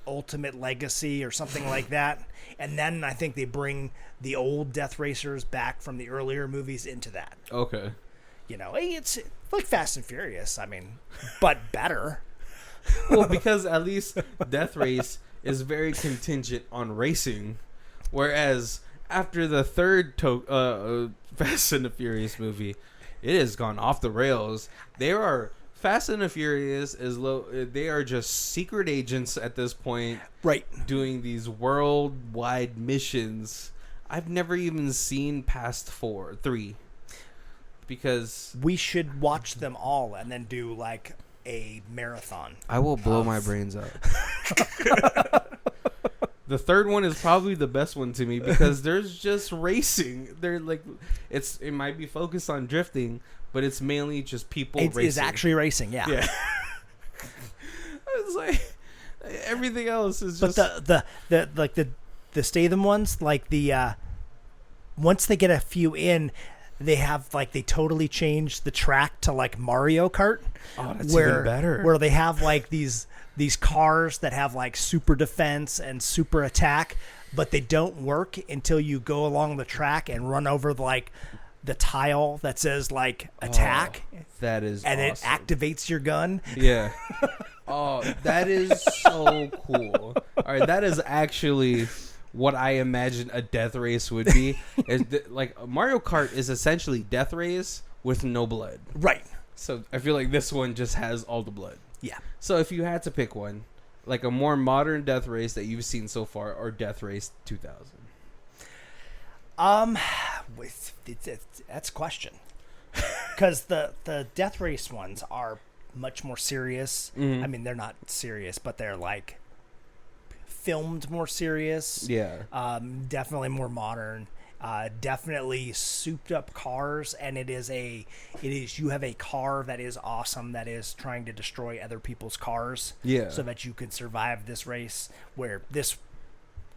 Ultimate Legacy or something like that. And then I think they bring the old Death Racers back from the earlier movies into that. Okay. You know, it's like Fast and Furious. I mean, but better. Well, because at least Death Race is very contingent on racing, whereas after the third Fast and the Furious movie, it has gone off the rails. There are Fast and the Furious they are just secret agents at this point, right? Doing these worldwide missions. I've never even seen past 3, because we should watch them all and then do like a marathon. I will blow my brains out. The third one is probably the best one to me because there's just racing. They're like, it might be focused on drifting, but it's mainly just people racing. It's actually racing, yeah. Yeah. It's like everything else is just. But the Statham ones, like once they get a few in, they have like they totally changed the track to like Mario Kart. Oh, that's even better. Where they have like these cars that have like super defense and super attack, but they don't work until you go along the track and run over like the tile that says like attack. Oh, that is and awesome. It activates your gun. Yeah. Oh, that is so cool. All right, that is actually what I imagine a Death Race would be. Like Mario Kart is essentially Death Race with no blood. Right. So I feel like this one just has all the blood. Yeah. So if you had to pick one, like a more modern Death Race that you've seen so far, or Death Race 2000? That's a question. Because the Death Race ones are much more serious. Mm-hmm. I mean, they're not serious, but they're like filmed more serious. Yeah. Definitely more modern. Definitely souped up cars, and you have a car that is awesome that is trying to destroy other people's cars. Yeah. So that you can survive this race, where this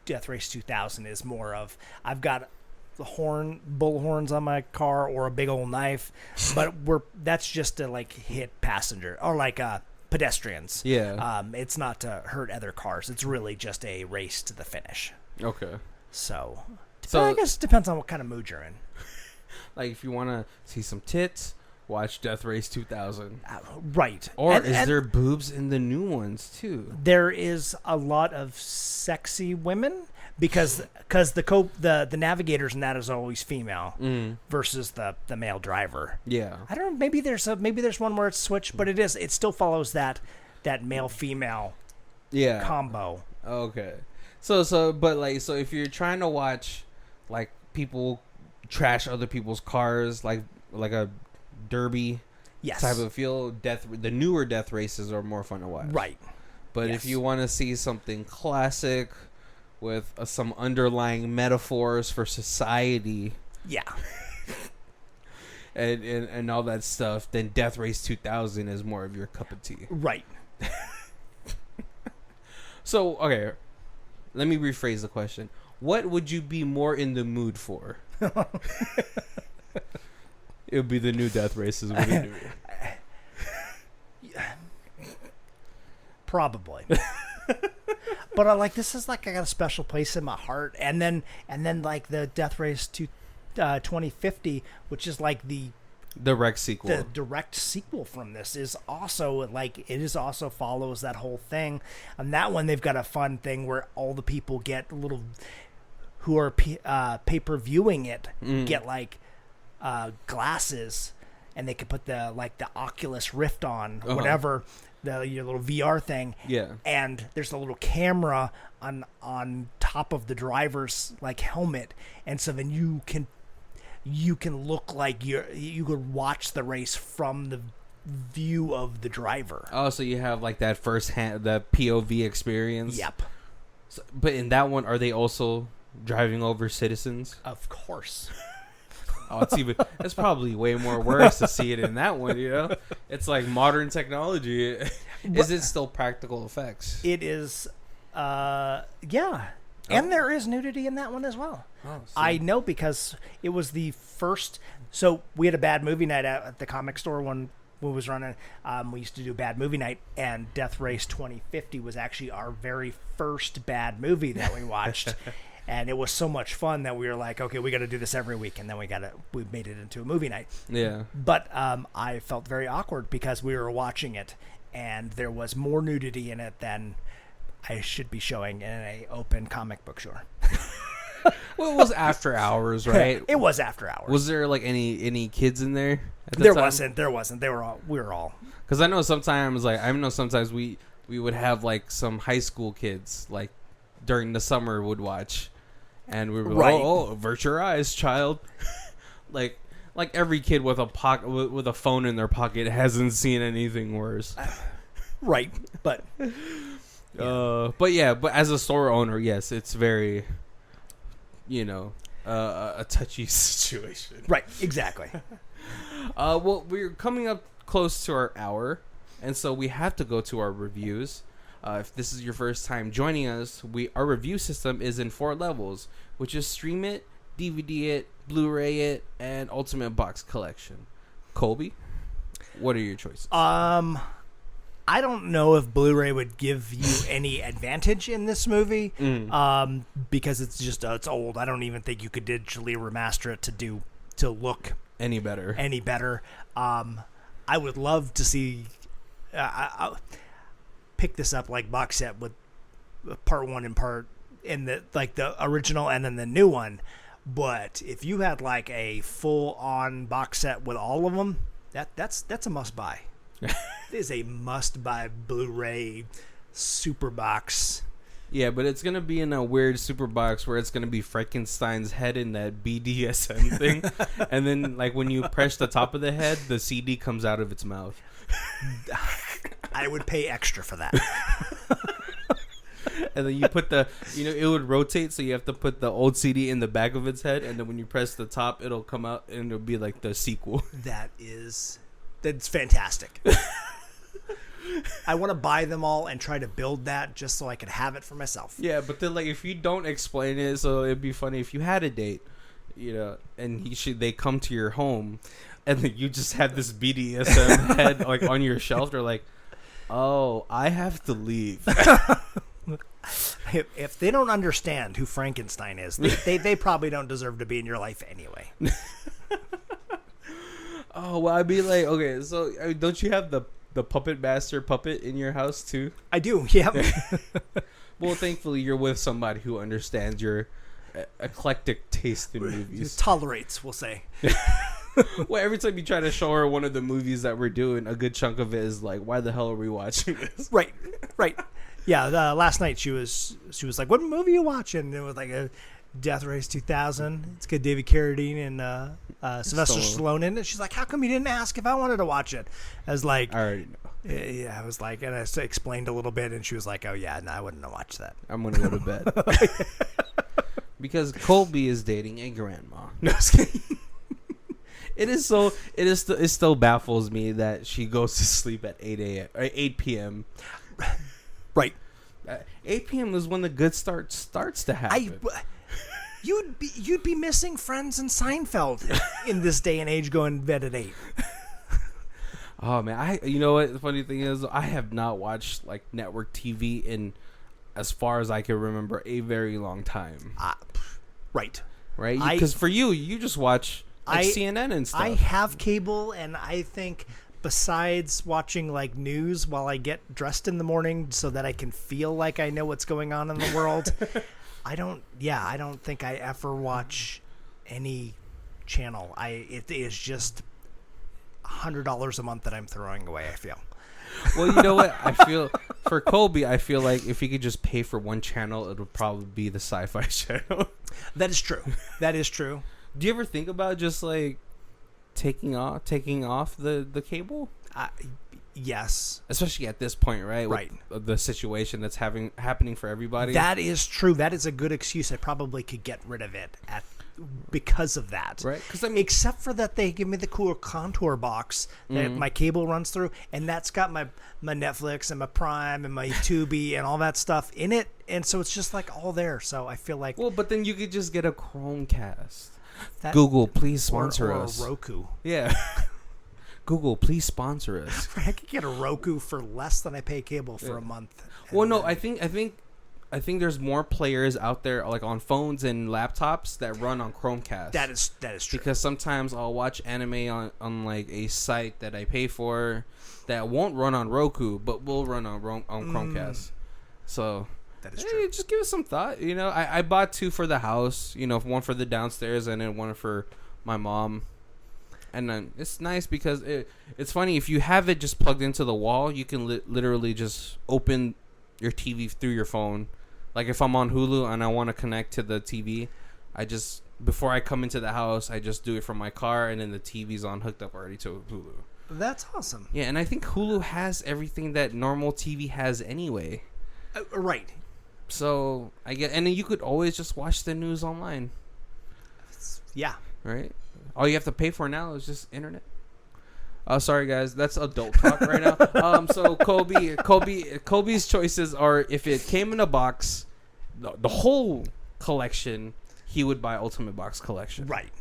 Death Race 2000 is more of, I've got the bull horns on my car or a big old knife, but that's just to like hit passenger or like pedestrians. Yeah. It's not to hurt other cars. It's really just a race to the finish. Okay. So I guess it depends on what kind of mood you're in. Like if you want to see some tits, watch Death Race 2000. Right. Or is there boobs in the new ones too? There is a lot of sexy women because the navigators in that is always female versus the male driver. Yeah. I don't know. Maybe there's one where it's switched, but it still follows that male female combo. Okay. So if you're trying to watch like people trash other people's cars, like a derby type of feel, the newer Death Races are more fun to watch. Right. But if you want to see something classic with some underlying metaphors for society, and all that stuff, then Death Race 2000 is more of your cup of tea. Right. So, okay, let me rephrase the question. What would you be more in the mood for? It would be the new Death Races. Probably. But I this is like I got a special place in my heart, and then like the Death Race 2050, which is like the direct sequel. The direct sequel from this is also also follows that whole thing. And that one, they've got a fun thing where all the people get who are pay-per-viewing it get like glasses, and they could put the Oculus Rift on, whatever. your little VR thing. Yeah. And there's a little camera on top of the driver's like helmet, and so then you can look like you could watch the race from the view of the driver. Oh, so you have like that the POV experience. Yep. So, but in that one, are they also driving over citizens? Of course. Oh, it's probably way more worse to see it in that one, you know? It's like modern technology. Is it still practical effects? It is, yeah. And there is nudity in that one as well. Oh, so. I know because it was the first. So we had a bad movie night at the comic store when we was running. We used to do bad movie night, and Death Race 2050 was actually our very first bad movie that we watched. And it was so much fun that we were like, okay, we got to do this every week. And then we made it into a movie night. Yeah. But I felt very awkward because we were watching it and there was more nudity in it than I should be showing in an open comic book store. Well, it was after hours, right? It was after hours. Was there like any kids in there? There wasn't. We were all. Because I know sometimes we would have like some high school kids like during the summer would watch. And we were like, oh, avert your eyes, child. like every kid with a phone in their pocket hasn't seen anything worse. Right, but but as a store owner, yes, it's very, a touchy situation. Right, exactly. Well, we're coming up close to our hour, and so we have to go to our reviews. If this is your first time joining us, our review system is in 4 levels, which is Stream It, DVD It, Blu-ray It, and Ultimate Box Collection. Colby, what are your choices? I don't know if Blu-ray would give you any advantage in this movie, because it's old. I don't even think you could digitally remaster it to look any better. I would love to see. Pick this up like box set with part 1 and part in the original and then the new one. But if you had like a full on box set with all of them, that's a must buy. It is a must buy Blu-ray super box. Yeah, but it's gonna be in a weird super box where it's gonna be Frankenstein's head in that BDSM thing, and then like when you press the top of the head, the CD comes out of its mouth. I would pay extra for that. And then you put it would rotate, so you have to put the old CD in the back of its head, and then when you press the top, it'll come out and it'll be like the sequel. That's fantastic. I want to buy them all and try to build that just so I could have it for myself. Yeah, but then like if you don't explain it, so it'd be funny if you had a date, and they come to your home, and then you just have this BDSM head like on your shelf. They're like, "Oh, I have to leave." If they don't understand who Frankenstein is, they probably don't deserve to be in your life anyway. Oh, well, I'd be like, okay, so don't you have the Puppet Master puppet in your house too? I do, yeah. Well, thankfully, you're with somebody who understands your eclectic taste in movies. Tolerates, we'll say. Well, every time you try to show her one of the movies that we're doing, a good chunk of it is like, why the hell are we watching this? Right. Yeah, last night she was like, what movie are you watching? And it was like a Death Race 2000. It's got David Carradine and Sylvester Stallone in it. She's like, how come you didn't ask if I wanted to watch it? I was like, I already know. Yeah, I was like, and I explained a little bit, and she was like, oh yeah, no, I wouldn't have watched that. I'm going to go to bed. Because Colby is dating a grandma. No, just kidding. It still baffles me that she goes to sleep at 8 p.m. Right. 8 p.m. is when the good starts to happen. You'd be missing Friends and Seinfeld in this day and age going to bed at 8. Oh man, you know what the funny thing is, I have not watched like network TV in, as far as I can remember, a very long time. Right. Because for you just watch like CNN and stuff. I have cable, and I think besides watching like news while I get dressed in the morning so that I can feel like I know what's going on in the world, I don't think I ever watch any channel. It is just $100 a month that I'm throwing away, I feel. Well, you know what? I feel for Colby, I feel like if he could just pay for one channel, it would probably be the Sci-Fi channel. That is true. That is true. Do you ever think about just like taking off the cable? Yes. Especially at this point, right? Right. With the situation that's happening for everybody. That is true. That is a good excuse. I probably could get rid of it because of that. Right. Except for that they give me the cool contour box that my cable runs through, and that's got my Netflix and my Prime and my Tubi and all that stuff in it. And so it's just like all there. So I feel like... Well, but then you could just get a Chromecast. Google, please sponsor us. Or a Roku. Yeah. Google, please sponsor us. I could get a Roku for less than I pay cable for a month. Well, no, I think there's more players out there, like on phones and laptops, that run on Chromecast. That is true. Because sometimes I'll watch anime on like a site that I pay for that won't run on Roku, but will run on Chromecast. So that is true. Just give it some thought. You know, I bought 2 for the house. You know, one for the downstairs and then one for my mom. And then it's nice because it's funny. If you have it just plugged into the wall, you can literally just open your TV through your phone. Like if I'm on Hulu and I want to connect to the TV, before I come into the house, I just do it from my car, and then the TV's hooked up already to Hulu. That's awesome. Yeah, and I think Hulu has everything that normal TV has anyway. Right. So and then you could always just watch the news online. Yeah. Right. All you have to pay for now is just internet. Sorry guys, that's adult talk right now. So Colby's choices are, if it came in a box, the whole collection, he would buy Ultimate Box Collection. Right.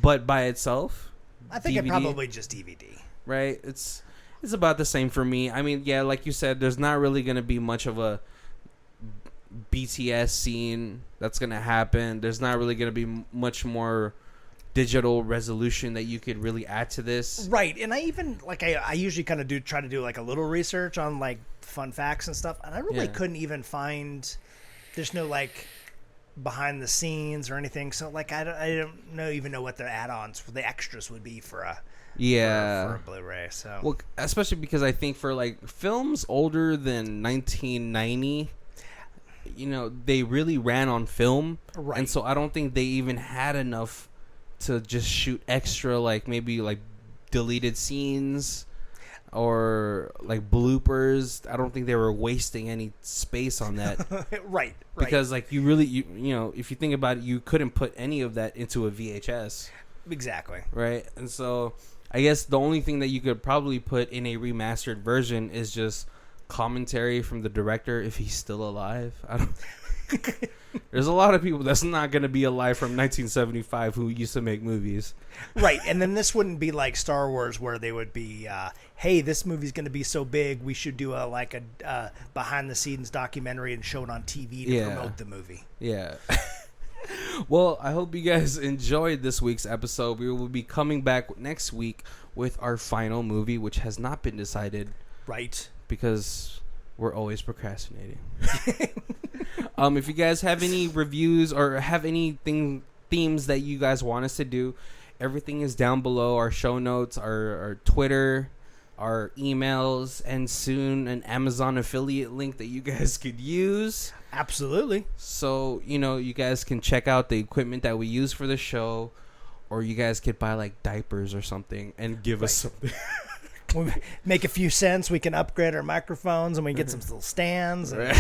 But by itself, I think it probably just DVD. Right. It's about the same for me. I mean, yeah, like you said, there's not really going to be much of a BTS scene that's going to happen. There's not really going to be much more digital resolution that you could really add to this. Right. And I even I usually kind of try to do like a little research on like fun facts and stuff, and I really couldn't even find, there's no like behind the scenes or anything, so like I don't even know what the add-ons, the extras would be for a for a Blu-ray. So well, especially because I think for like films older than 1990, you know, they really ran on film. Right. And so I don't think they even had enough to just shoot extra, like maybe like deleted scenes or like bloopers. I don't think they were wasting any space on that. Right. Because like you know, if you think about it, you couldn't put any of that into a VHS. Exactly. Right. And so I guess the only thing that you could probably put in a remastered version is just commentary from the director, if he's still alive. There's a lot of people that's not going to be alive from 1975 who used to make movies. Right, and then this wouldn't be like Star Wars where they would be, hey, this movie's going to be so big, we should do a behind-the-scenes documentary and show it on TV to promote the movie. Yeah. Well, I hope you guys enjoyed this week's episode. We will be coming back next week with our final movie, which has not been decided. Right. Because we're always procrastinating. If you guys have any reviews or have anything themes that you guys want us to do, everything is down below. Our show notes, our Twitter, our emails, and soon an Amazon affiliate link that you guys could use. Absolutely. So, you know, you guys can check out the equipment that we use for the show, or you guys could buy like diapers or something and give us something. We make a few cents, we can upgrade our microphones, and we get some little stands. And,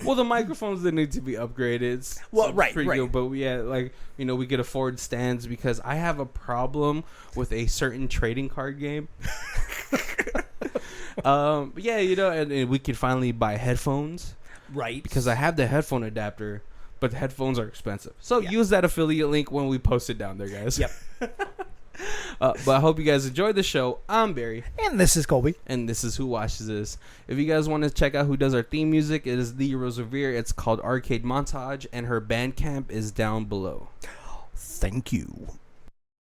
well, the microphones didn't need to be upgraded. Well, right. Good, but we could afford stands because I have a problem with a certain trading card game. And we could finally buy headphones. Right. Because I have the headphone adapter, but the headphones are expensive. So use that affiliate link when we post it down there, guys. Yep. But I hope you guys enjoyed the show. I'm Barry. And this is Colby. And this is Who Watches This. If you guys want to check out who does our theme music, it is the Rosevere. It's called Arcade Montage, and her Bandcamp is down below. Thank you.